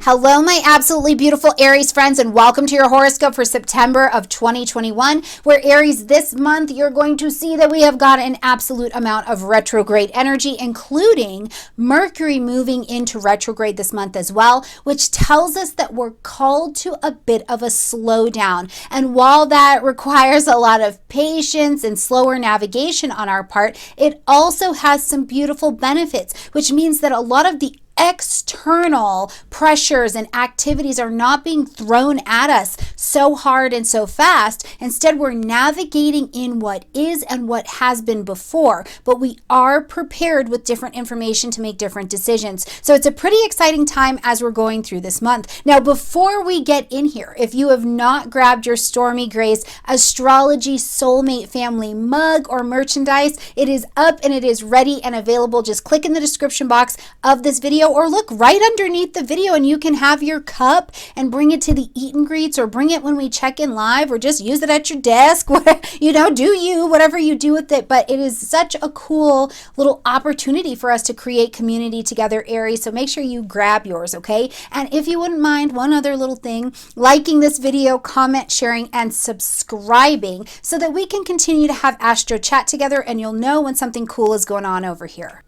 Hello, my absolutely beautiful Aries friends, and welcome to your horoscope for September of 2021, where Aries, this month, you're going to see that we have got an absolute amount of retrograde energy, including Mercury moving into retrograde this month as well, which tells us that we're called to a bit of a slowdown. And while that requires a lot of patience and slower navigation on our part, it also has some beautiful benefits, which means that a lot of the external pressures and activities are not being thrown at us so hard and so fast. Instead, we're navigating in what is and what has been before, but we are prepared with different information to make different decisions. So it's a pretty exciting time as we're going through this month. Now, before we get in here, if you have not grabbed your Stormie Grace Astrology Soulmate Family mug or merchandise, it is up and it is ready and available. Just click in the description box of this video or look right underneath the video and you can have your cup and bring it to the eat and greets, or bring it when we check in live, or just use it at your desk. Do you, whatever you do with it. But it is such a cool little opportunity for us to create community together, Aries. So make sure you grab yours, okay? And if you wouldn't mind, one other little thing, liking this video, comment, sharing, and subscribing so that we can continue to have Astro Chat together and you'll know when something cool is going on over here.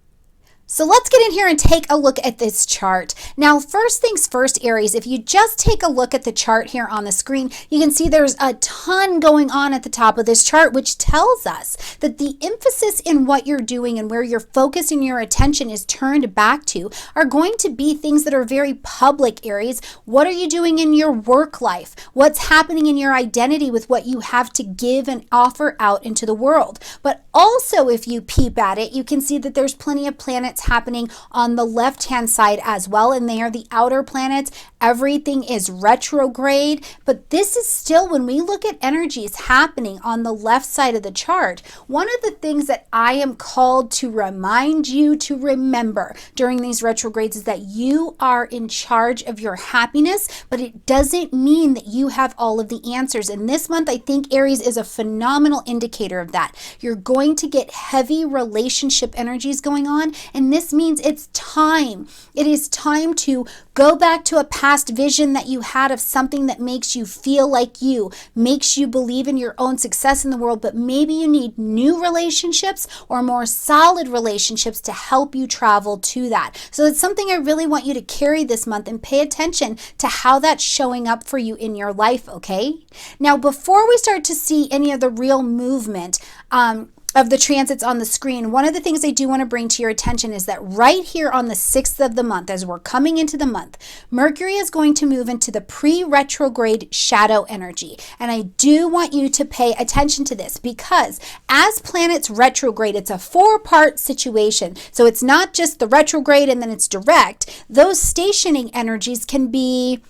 So let's get in here and take a look at this chart. Now, first things first, Aries, if you just take a look at the chart here on the screen, you can see there's a ton going on at the top of this chart, which tells us that the emphasis in what you're doing and where your focus and your attention is turned back to are going to be things that are very public, Aries. What are you doing in your work life? What's happening in your identity with what you have to give and offer out into the world? But also, if you peep at it, you can see that there's plenty of planets happening on the left hand side as well, and they are the outer planets. Everything is retrograde, but this is still, when we look at energies happening on the left side of the chart, one of the things that I am called to remind you to remember during these retrogrades is that you are in charge of your happiness, but it doesn't mean that you have all of the answers. And this month, I think Aries is a phenomenal indicator of that. You're going to get heavy relationship energies going on, and this means it's time. It is time to go back to a past vision that you had of something that makes you feel like you, makes you believe in your own success in the world, but maybe you need new relationships or more solid relationships to help you travel to that. So it's something I really want you to carry this month and pay attention to how that's showing up for you in your life, okay? Now, before we start to see any of the real movement, of the transits on the screen, one of the things I do want to bring to your attention is that right here on the 6th of the month, as we're coming into the month, Mercury is going to move into the pre-retrograde shadow energy. And I do want you to pay attention to this because as planets retrograde, it's a 4-part situation. So it's not just the retrograde and then it's direct. Those stationing energies can be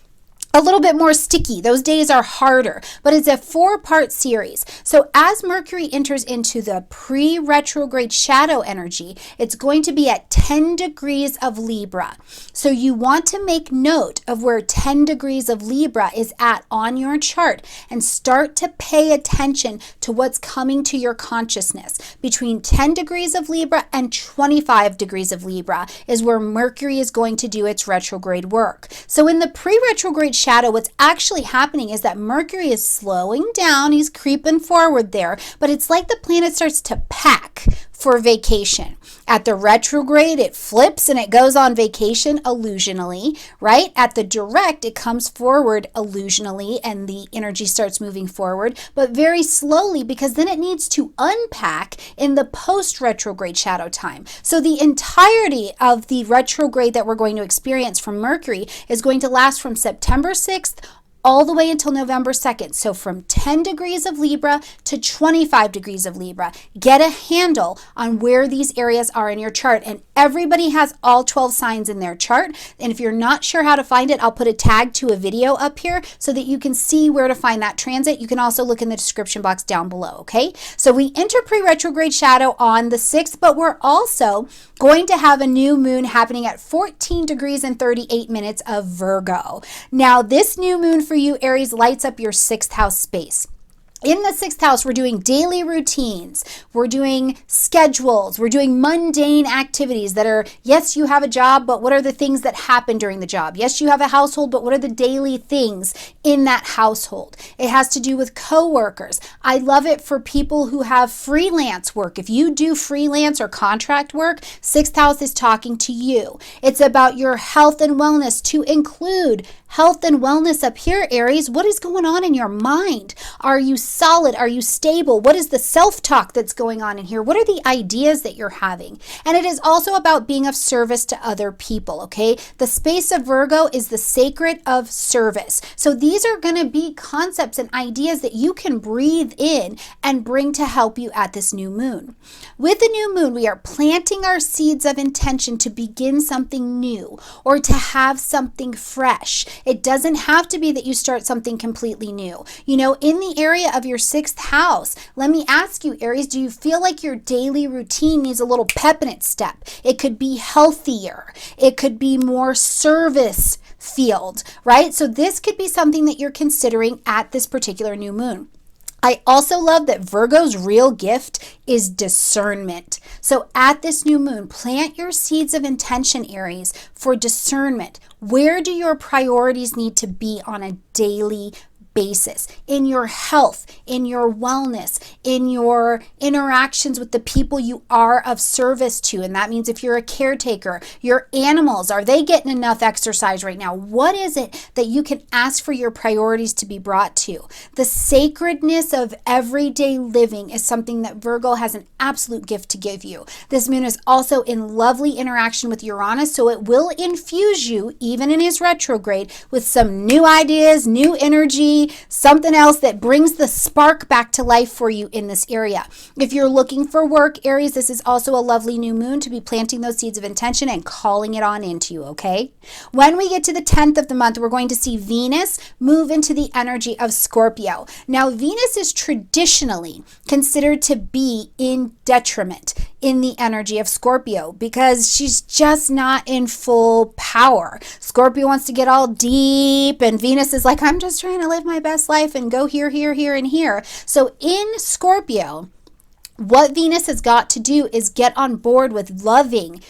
a little bit more sticky. Those days are harder, but it's a 4-part series. So as Mercury enters into the pre-retrograde shadow energy, it's going to be at 10 degrees of Libra. So you want to make note of where 10 degrees of Libra is at on your chart and start to pay attention to what's coming to your consciousness. Between 10 degrees of Libra and 25 degrees of Libra is where Mercury is going to do its retrograde work. So in the pre-retrograde shadow, what's actually happening is that Mercury is slowing down. He's creeping forward there, but it's like the planet starts to pack for vacation. At the retrograde, it flips and it goes on vacation illusionally, right? At the direct, it comes forward illusionally and the energy starts moving forward, but very slowly, because then it needs to unpack in the post-retrograde shadow time. So the entirety of the retrograde that we're going to experience from Mercury is going to last from September 6th all the way until November 2nd. So from 10 degrees of Libra to 25 degrees of Libra. Get a handle on where these areas are in your chart. And everybody has all 12 signs in their chart. And if you're not sure how to find it, I'll put a tag to a video up here so that you can see where to find that transit. You can also look in the description box down below, okay? So we enter pre-retrograde shadow on the 6th, but we're also going to have a new moon happening at 14 degrees and 38 minutes of Virgo. Now, this new moon for you, Aries, lights up your 6th house space. In the 6th house, we're doing daily routines, we're doing schedules, we're doing mundane activities that are, yes, you have a job, but what are the things that happen during the job? Yes, you have a household, but what are the daily things in that household? It has to do with coworkers. I love it for people who have freelance work. If you do freelance or contract work, 6th house is talking to you. It's about your health and wellness, to include health and wellness up here, Aries. What is going on in your mind? Are you solid? Are you stable? What is the self-talk that's going on in here? What are the ideas that you're having? And it is also about being of service to other people, okay? The space of Virgo is the sacred of service. So these are going to be concepts and ideas that you can breathe in and bring to help you at this new moon. With the new moon, we are planting our seeds of intention to begin something new or to have something fresh. It doesn't have to be that you start something completely new. You know, in the area of your 6th house, let me ask you, Aries, do you feel like your daily routine needs a little pep in its step? It could be healthier. It could be more service field, right? So this could be something that you're considering at this particular new moon. I also love that Virgo's real gift is discernment. So at this new moon, plant your seeds of intention, Aries, for discernment. Where do your priorities need to be on a daily basis? In your health, in your wellness, in your interactions with the people you are of service to. And that means if you're a caretaker, your animals, are they getting enough exercise right now? What is it that you can ask for your priorities to be brought to? The sacredness of everyday living is something that Virgo has an absolute gift to give you. This moon is also in lovely interaction with Uranus, so it will infuse you, even in his retrograde, with some new ideas, new energy, something else that brings the spark back to life for you in this area. If you're looking for work, Aries, this is also a lovely new moon to be planting those seeds of intention and calling it on into you, okay? When we get to the 10th of the month, we're going to see Venus move into the energy of Scorpio. Now, Venus is traditionally considered to be in detriment in the energy of Scorpio because she's just not in full power. Scorpio wants to get all deep, and Venus is like, I'm just trying to live my best life and go here, here, here, and here. So in Scorpio, what Venus has got to do is get on board with loving,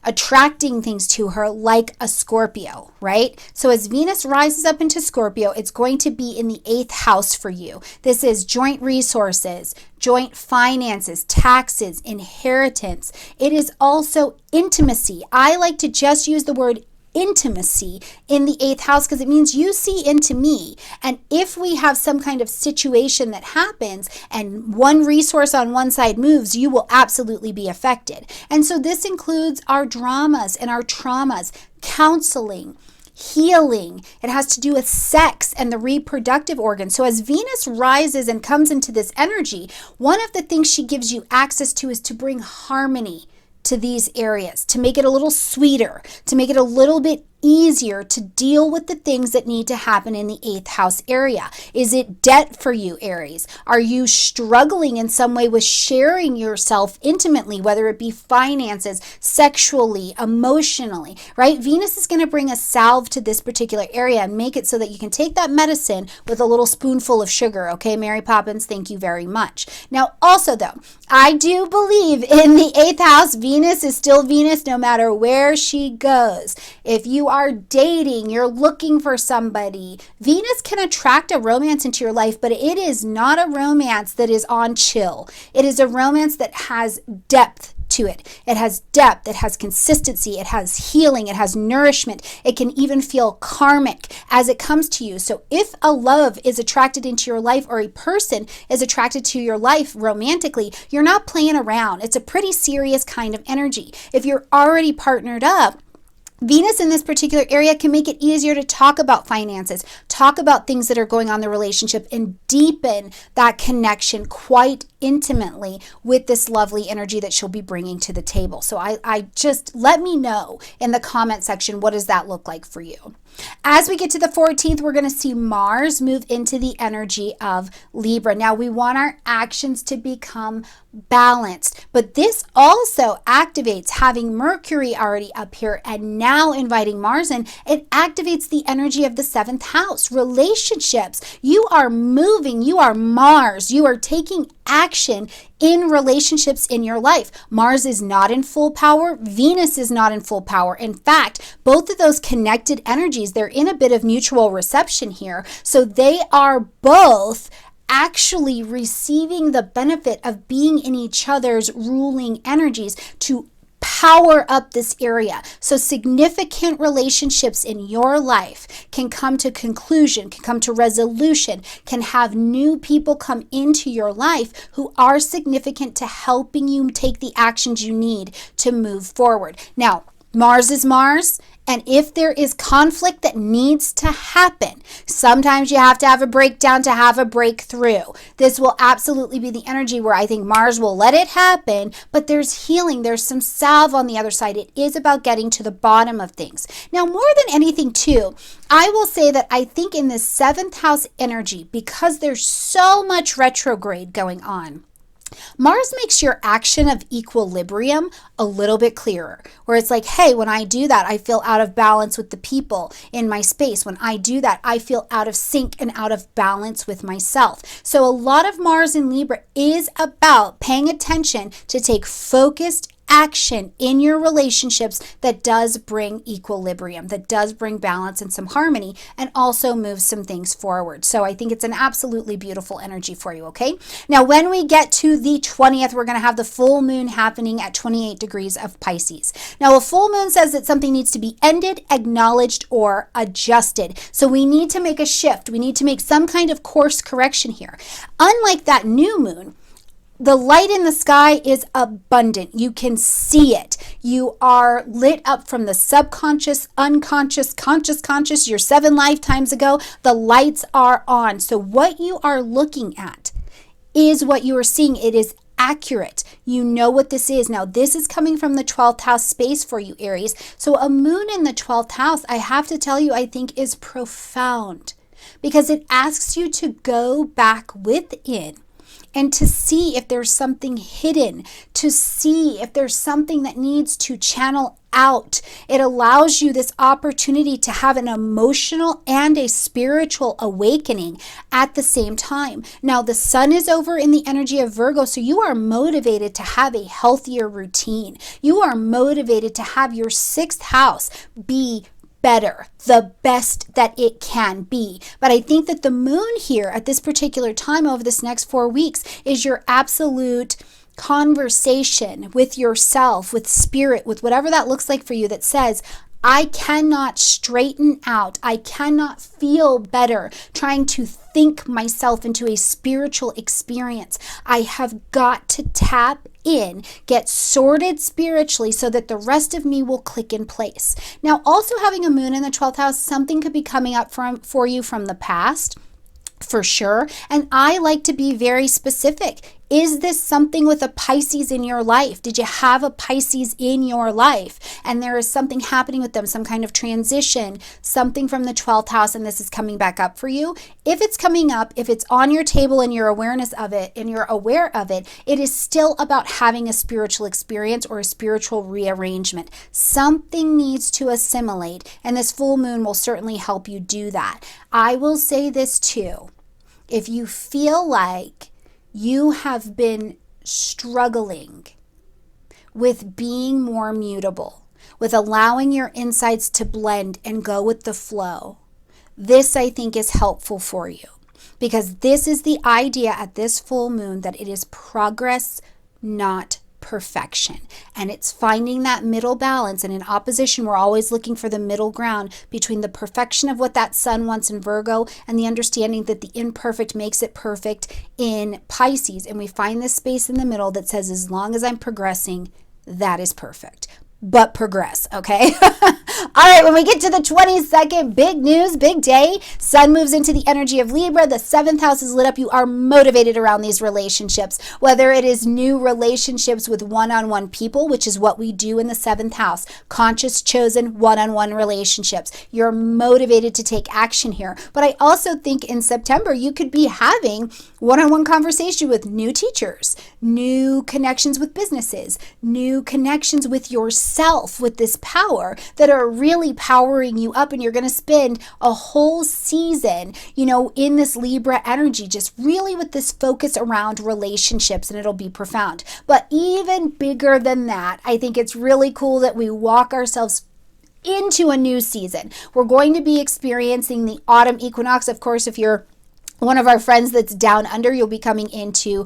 attracting things to her like a Scorpio, right? So as Venus rises up into Scorpio, it's going to be in the 8th house for you. This is joint resources, joint finances, taxes, inheritance. It is also intimacy. I like to just use the word intimacy in the 8th house because it means you see into me. And if we have some kind of situation that happens and one resource on one side moves, you will absolutely be affected. And so this includes our dramas and our traumas, counseling, healing. It has to do with sex and the reproductive organs. So as Venus rises and comes into this energy, one of the things she gives you access to is to bring harmony to these areas, to make it a little sweeter, to make it a little bit easier to deal with the things that need to happen in the 8th house area. Is it debt for you, Aries? Are you struggling in some way with sharing yourself intimately, whether it be finances, sexually, emotionally, right? Venus is going to bring a salve to this particular area and make it so that you can take that medicine with a little spoonful of sugar, okay, Mary Poppins? Thank you very much. Now, also though, I do believe in the 8th house, Venus is still Venus no matter where she goes. If you are dating, you're looking for somebody, Venus can attract a romance into your life, but it is not a romance that is on chill. It is a romance that has depth to it. It has depth, it has consistency, it has healing, it has nourishment. It can even feel karmic as it comes to you. So if a love is attracted into your life or a person is attracted to your life romantically, you're not playing around. It's a pretty serious kind of energy. If you're already partnered up, Venus in this particular area can make it easier to talk about finances, talk about things that are going on in the relationship, and deepen that connection quite intimately with this lovely energy that she'll be bringing to the table. So I just let me know in the comment section, what does that look like for you? As we get to the 14th, we're going to see Mars move into the energy of Libra. Now, we want our actions to become balanced. But this also activates, having Mercury already up here and now inviting Mars in, it activates the energy of the 7th house. Relationships. You are moving. You are Mars. You are taking action in relationships in your life. Mars is not in full power. Venus is not in full power. In fact, both of those connected energies, they're in a bit of mutual reception here. So they are both actually receiving the benefit of being in each other's ruling energies to power up this area. So significant relationships in your life can come to conclusion, can come to resolution, can have new people come into your life who are significant to helping you take the actions you need to move forward. Now, Mars is Mars. And if there is conflict that needs to happen, sometimes you have to have a breakdown to have a breakthrough. This will absolutely be the energy where I think Mars will let it happen, but there's healing. There's some salve on the other side. It is about getting to the bottom of things. Now, more than anything too, I will say that I think in this 7th house energy, because there's so much retrograde going on, Mars makes your action of equilibrium a little bit clearer, where it's like, hey, when I do that, I feel out of balance with the people in my space. When I do that, I feel out of sync and out of balance with myself. So a lot of Mars in Libra is about paying attention to take focused action in your relationships that does bring equilibrium, that does bring balance and some harmony, and also moves some things forward. So I think it's an absolutely beautiful energy for you, okay? Now, when we get to the 20th, we're going to have the full moon happening at 28 degrees of Pisces. Now, a full moon says that something needs to be ended, acknowledged, or adjusted. So we need to make a shift. We need to make some kind of course correction here. Unlike that new moon, the light in the sky is abundant. You can see it. You are lit up from the subconscious, unconscious, conscious, your 7 lifetimes ago. The lights are on. So what you are looking at is what you are seeing. It is accurate. You know what this is. Now, this is coming from the 12th house space for you, Aries. So a moon in the 12th house, I have to tell you, I think is profound because it asks you to go back within and to see if there's something hidden, to see if there's something that needs to channel out. It allows you this opportunity to have an emotional and a spiritual awakening at the same time. Now, the sun is over in the energy of Virgo, so you are motivated to have a healthier routine. You are motivated to have your 6th house be better, the best that it can be. But I think that the moon here at this particular time over this next 4 weeks is your absolute conversation with yourself, with spirit, with whatever that looks like for you, that says, I cannot straighten out. I cannot feel better trying to think myself into a spiritual experience. I have got to tap in, get sorted spiritually so that the rest of me will click in place. Now, also having a moon in the 12th house, something could be coming up for you from the past, for sure. And I like to be very specific. Is this something with a Pisces in your life? Did you have a Pisces in your life and there is something happening with them, some kind of transition, something from the 12th house, and this is coming back up for you? If it's coming up, if it's on your table and you're awareness of it and you're aware of it, it is still about having a spiritual experience or a spiritual rearrangement. Something needs to assimilate, and this full moon will certainly help you do that. I will say this too. If you feel like you have been struggling with being more mutable, with allowing your insights to blend and go with the flow, this I think is helpful for you, because this is the idea at this full moon that it is progress, not perfection. And it's finding that middle balance. And in opposition, we're always looking for the middle ground between the perfection of what that sun wants in Virgo and the understanding that the imperfect makes it perfect in Pisces. And we find this space in the middle that says, as long as I'm progressing, that is perfect. But progress, okay? All right, when we get to the 22nd, big news, big day. Sun moves into the energy of Libra. The 7th house is lit up. You are motivated around these relationships, whether it is new relationships with one-on-one people, which is what we do in the 7th house, conscious, chosen, one-on-one relationships. You're motivated to take action here. But I also think in September, you could be having one-on-one conversation with new teachers, new connections with businesses, new connections with yourself, with this power that are really powering you up. And you're going to spend a whole season, in this Libra energy, just really with this focus around relationships, and it'll be profound. But even bigger than that, I think it's really cool that we walk ourselves into a new season. We're going to be experiencing the autumn equinox. Of course, if you're one of our friends that's down under, you'll be coming into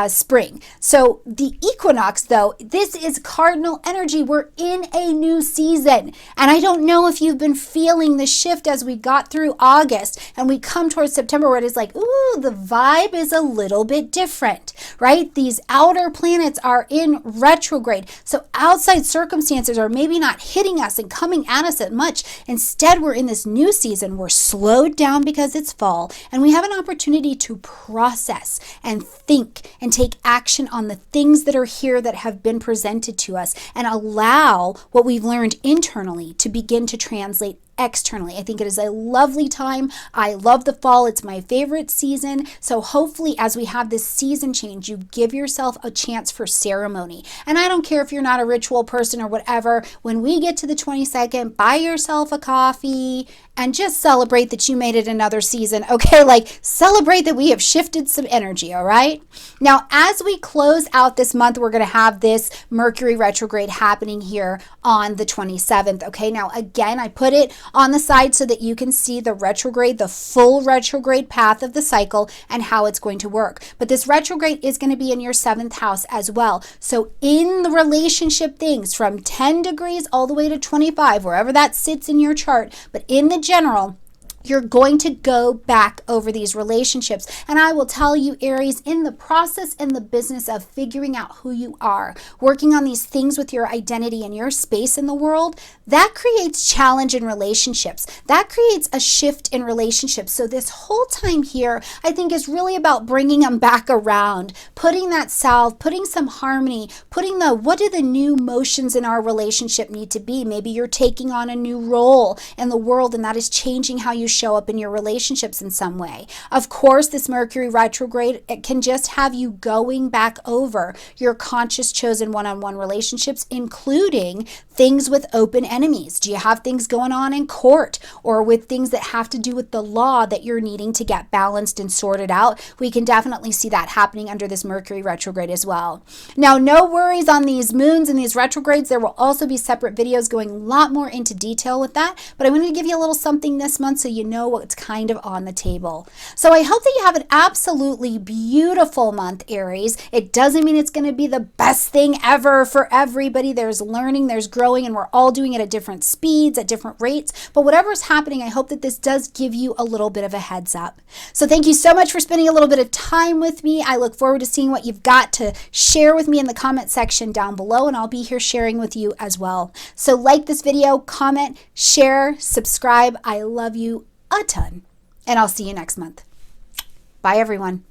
spring. So the equinox, though, this is cardinal energy. We're in a new season. And I don't know if you've been feeling the shift as we got through August and we come towards September, where it is like, ooh, the vibe is a little bit different, right? These outer planets are in retrograde. So outside circumstances are maybe not hitting us and coming at us as much. Instead, we're in this new season. We're slowed down because it's fall, and we have an opportunity to process and think and take action on the things that are here that have been presented to us, and allow what we've learned internally to begin to translate externally. I think it is a lovely time. I love the fall. It's my favorite season. So hopefully as we have this season change, you give yourself a chance for ceremony. And I don't care if you're not a ritual person or whatever, when we get to the 22nd, buy yourself a coffee and just celebrate that you made it another season. Okay, like celebrate that we have shifted some energy, all right? Now, as we close out this month, we're going to have this Mercury retrograde happening here on the 27th. Okay, now again, I put it on the side so that you can see the retrograde, the full retrograde path of the cycle and how it's going to work. But this retrograde is going to be in your 7th house as well. So in the relationship things from 10 degrees all the way to 25, wherever that sits in your chart, but in the general, you're going to go back over these relationships. And I will tell you, Aries, in the process and the business of figuring out who you are, working on these things with your identity and your space in the world, that creates challenge in relationships. That creates a shift in relationships. So this whole time here, I think, is really about bringing them back around, putting that salve, putting some harmony, putting what do the new motions in our relationship need to be? Maybe you're taking on a new role in the world, and that is changing how you show up in your relationships in some way. Of course, this Mercury retrograde, it can just have you going back over your conscious chosen one-on-one relationships, including things with open enemies. Do you have things going on in court or with things that have to do with the law that you're needing to get balanced and sorted out? We can definitely see that happening under this Mercury retrograde as well. Now, no worries on these moons and these retrogrades. There will also be separate videos going a lot more into detail with that, but I wanted to give you a little something this month so you know what's kind of on the table. So I hope that you have an absolutely beautiful month, Aries. It doesn't mean it's going to be the best thing ever for everybody. There's learning, there's growing, and we're all doing it at different speeds, at different rates. But whatever's happening, I hope that this does give you a little bit of a heads up. So thank you so much for spending a little bit of time with me. I look forward to seeing what you've got to share with me in the comment section down below, and I'll be here sharing with you as well. So like this video, comment, share, subscribe. I love you a ton, and I'll see you next month. Bye, everyone.